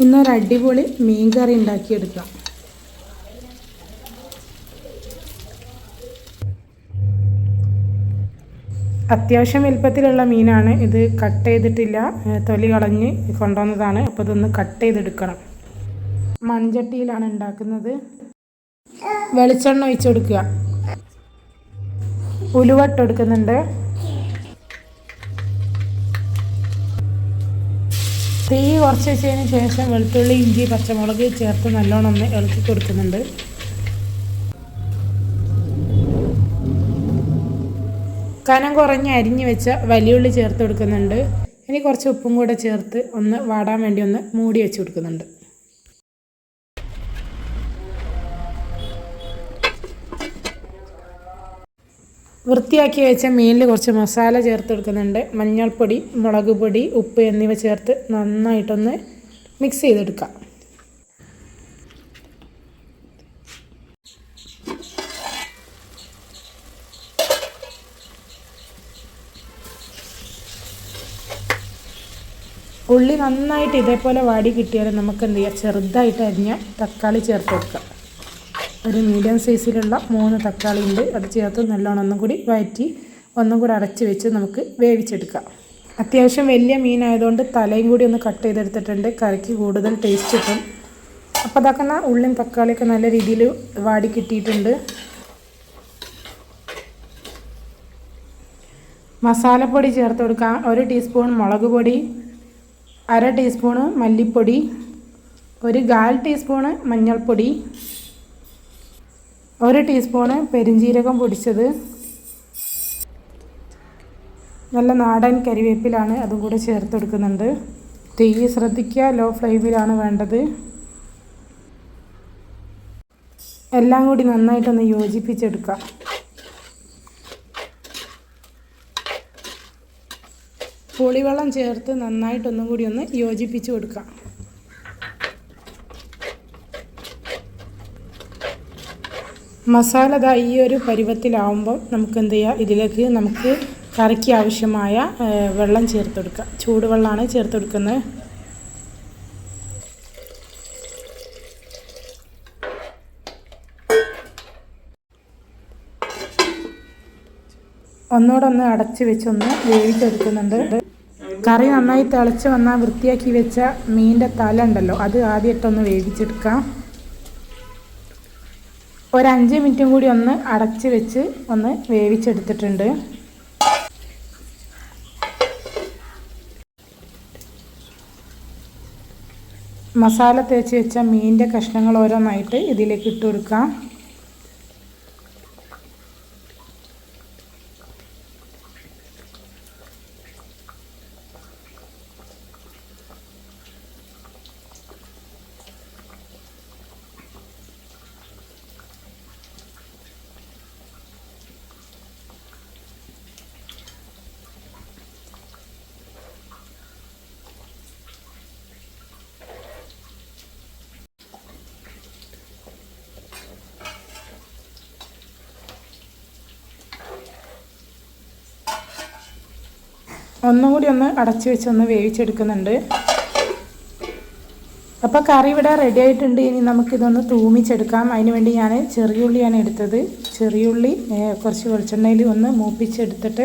ഇന്നൊരു അടിപൊളി മീൻ കറി ഉണ്ടാക്കിയെടുക്കാം. അത്യാവശ്യം വലുപ്പത്തിലുള്ള മീനാണ് ഇത്. കട്ട് ചെയ്തിട്ടില്ല, തൊലി കളഞ്ഞ് കൊണ്ടുവന്നതാണ്. അപ്പോൾ ഇതൊന്ന് കട്ട് ചെയ്തെടുക്കണം. മൺചട്ടിയിലാണ് ഉണ്ടാക്കുന്നത്. വെളിച്ചെണ്ണ ഒഴിച്ചു കൊടുക്കുക. ഉലുവ ഇട്ടെടുക്കുന്നുണ്ട്. തീ കുറച്ച് വെച്ചതിന് ശേഷം വെളുത്തുള്ളി, ഇഞ്ചി, പച്ചമുളക് ചേർത്ത് നല്ലോണം ഒന്ന് ഇളക്കി കൊടുക്കുന്നുണ്ട്. കനം കുറഞ്ഞ് അരിഞ്ഞ് വെച്ച വലിയുള്ളി ചേർത്ത് കൊടുക്കുന്നുണ്ട്. ഇനി കുറച്ച് ഉപ്പും കൂടെ ചേർത്ത് ഒന്ന് വാടാൻ വേണ്ടി ഒന്ന് മൂടി വെച്ച് കൊടുക്കുന്നുണ്ട്. വൃത്തിയാക്കി വെച്ച മീനിൽ കുറച്ച് മസാല ചേർത്ത് കൊടുക്കുന്നുണ്ട്. മഞ്ഞൾപ്പൊടി, മുളക് പൊടി, ഉപ്പ് എന്നിവ ചേർത്ത് നന്നായിട്ടൊന്ന് മിക്സ് ചെയ്തെടുക്കാം. ഉള്ളി നന്നായിട്ട് ഇതേപോലെ വാടി കിട്ടിയാൽ നമുക്ക് എന്ത് ചെയ്യാം, ചെറുതായിട്ട് അരിഞ്ഞ തക്കാളി ചേർത്ത് കൊടുക്കാം. ഒരു മീഡിയം സൈസിലുള്ള 3 തക്കാളി ഉണ്ട്. അത് ചേർത്ത് നല്ലോണം ഒന്നും കൂടി വഴറ്റി ഒന്നും കൂടി അടച്ച് വെച്ച് നമുക്ക് വേവിച്ചെടുക്കാം. അത്യാവശ്യം വലിയ മീനായതുകൊണ്ട് തലയും കൂടി ഒന്ന് കട്ട് ചെയ്തെടുത്തിട്ടുണ്ട്. കറിക്ക് കൂടുതൽ ടേസ്റ്റ് കിട്ടും. അപ്പോൾ അതൊക്കെ ഉള്ളിയും തക്കാളിയൊക്കെ നല്ല രീതിയിൽ വാടി കിട്ടിയിട്ടുണ്ട്. മസാലപ്പൊടി ചേർത്ത് കൊടുക്കാം. 1 ടീസ്പൂൺ മുളക് പൊടി, 1/2 ടീസ്പൂണ് മല്ലിപ്പൊടി, 1/4 ടീസ്പൂണ് മഞ്ഞൾപ്പൊടി, 1 ടീസ്പൂണ് പെരിഞ്ജീരകം പൊടിച്ചത്, നല്ല നാടൻ കരിവേപ്പിലാണ്, അതും കൂടെ ചേർത്ത് കൊടുക്കുന്നുണ്ട്. തീ ശ്രദ്ധിക്കുക, ലോ ഫ്ലെയിമിലാണ് വേണ്ടത്. എല്ലാം കൂടി നന്നായിട്ടൊന്ന് യോജിപ്പിച്ചെടുക്കാം. പുളിവെള്ളം ചേർത്ത് നന്നായിട്ടൊന്നും കൂടി ഒന്ന് യോജിപ്പിച്ച് കൊടുക്കാം. മസാല ഈ ഒരു പരുവത്തിലാവുമ്പോൾ നമുക്ക് എന്ത് ചെയ്യുക, ഇതിലേക്ക് നമുക്ക് കറിക്ക് ആവശ്യമായ വെള്ളം ചേർത്ത് കൊടുക്കുക. ചൂടുവെള്ളമാണ് ചേർത്ത് കൊടുക്കുന്നത്. ഒന്നുകൂടെ ഒന്ന് അടച്ച് വെച്ചൊന്ന് വേവിച്ചെടുക്കുന്നുണ്ട്. കറി നന്നായി തിളച്ച് വന്നാൽ വൃത്തിയാക്കി വെച്ച മീനിൻ്റെ തല ഉണ്ടല്ലോ, അത് ആദ്യമായിട്ടൊന്ന് വേവിച്ചെടുക്കാം. ഒരു 5 മിനിറ്റും കൂടി ഒന്ന് അടച്ച് വെച്ച് ഒന്ന് വേവിച്ചെടുത്തിട്ടുണ്ട്. മസാല തേച്ച് വെച്ച മീനിൻ്റെ കഷ്ണങ്ങൾ ഓരോന്നായിട്ട് ഇതിലേക്ക് ഇട്ട് കൊടുക്കാം. ഒന്നും കൂടി ഒന്ന് അടച്ച് വെച്ച് ഒന്ന് വേവിച്ചെടുക്കുന്നുണ്ട്. അപ്പോൾ കറി ഇവിടെ റെഡി ആയിട്ടുണ്ട്. ഇനി നമുക്കിതൊന്ന് തൂമിച്ചെടുക്കാം. അതിന് വേണ്ടി ഞാൻ ചെറിയുള്ളിയാണ് എടുത്തത്. ചെറിയുള്ളി കുറച്ച് വെളിച്ചെണ്ണയിൽ ഒന്ന് മൂപ്പിച്ചെടുത്തിട്ട്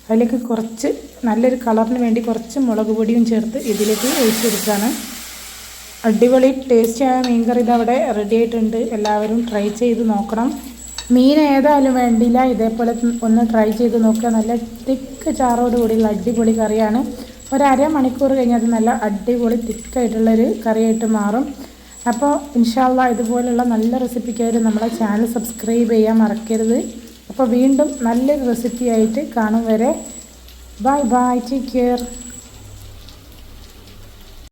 അതിലേക്ക് കുറച്ച് നല്ലൊരു കളറിന് വേണ്ടി കുറച്ച് മുളക് പൊടിയും ചേർത്ത് ഇതിലേക്ക് ഒഴിച്ചെടുക്കുകയാണ്. അടിപൊളി ടേസ്റ്റിയായ മീൻകറി ഇതവിടെ റെഡി ആയിട്ടുണ്ട്. എല്ലാവരും ട്രൈ ചെയ്ത് നോക്കണം. മീൻ ഏതായാലും വേണ്ടില്ല, ഇതേപോലെ ഒന്ന് ട്രൈ ചെയ്ത് നോക്കുക. നല്ല തിക്ക് ചാറോട് കൂടിയുള്ള അടിപൊളി കറിയാണ്. 1/2 മണിക്കൂർ കഴിഞ്ഞാൽ അത് നല്ല അടിപൊളി തിക്കായിട്ടുള്ളൊരു കറിയായിട്ട് മാറും. അപ്പോൾ ഇൻഷാ അല്ലാഹ് ഇതുപോലുള്ള നല്ല റെസിപ്പിക്കായിട്ട് നമ്മളെ ചാനൽ സബ്സ്ക്രൈബ് ചെയ്യാൻ മറക്കരുത്. അപ്പോൾ വീണ്ടും നല്ലൊരു റെസിപ്പിയായിട്ട് കാണും വരെ ബൈ ബൈ, ടേക്ക് കെയർ.